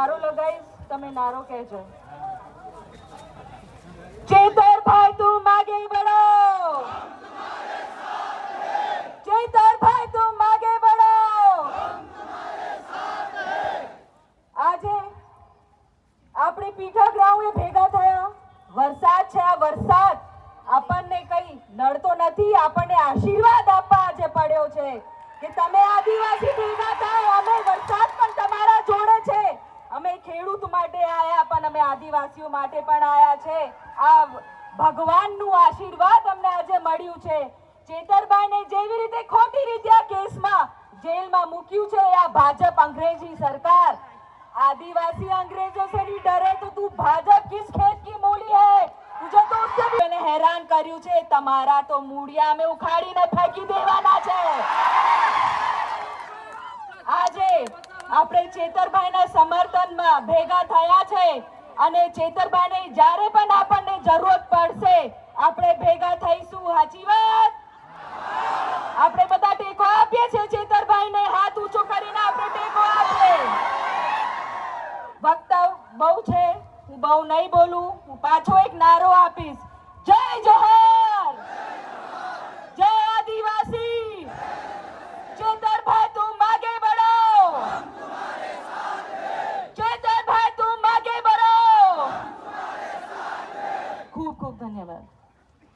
નારો લગાઈશ, તમે નારો કહેજો. ચેતરભાઈ તું આગે बढ़ो, ચેતરભાઈ તું આગે बढ़ो. આજે આપણે પીઠા ગ્રાઉન્ડે ભેગા થયા. વરસાદ છે, આ વરસાદ આપણને કઈ નડતો નથી, આપણને આશીર્વાદ આપવા આજે પડ્યો છે કે તમે આદિવાસી ભેગા થાઓ. અમે વરસાદ પણ તમારા જોડે છે. અમે ખેડૂત માટે આયા પણ અમે આદિવાસીઓ માટે પણ આયા છે. આ ભગવાનનું આશીર્વાદ અમને આજે મળ્યું છે. ચેતરભાઈને જેવી રીતે ખોટી રીતે આ કેસમાં જેલમાં મૂક્યું છે આ ભાજપ અંગ્રેજી सरकार. आदिवासी अंग्रेजों से नहीं डरे तो तू भाजपा किस खेत की मूली है? तुझे तो उससे भी मैंने हैरान કર્યું છે. તમારા તો મૂળિયા અમે ઉખાડીને ફેંકી દેવાના છે. આજે આપણે ચેતરભાઈના સમર્થનમાં ભેગા થયા છે અને ચેતરભાઈને જ્યારે પણ આપણને જરૂરત પડશે આપણે ભેગા થઈશું. સાચી વાત? આપણે બધા ટેકો આપીએ છીએ ચેતરભાઈને. હાથ ઊંચો કરીને આપણે ટેકો આપીએ. વક્તા બહુ છે, હું બહુ નહીં બોલું. હું પાછો એક નારો આપીશ. જય જોહર.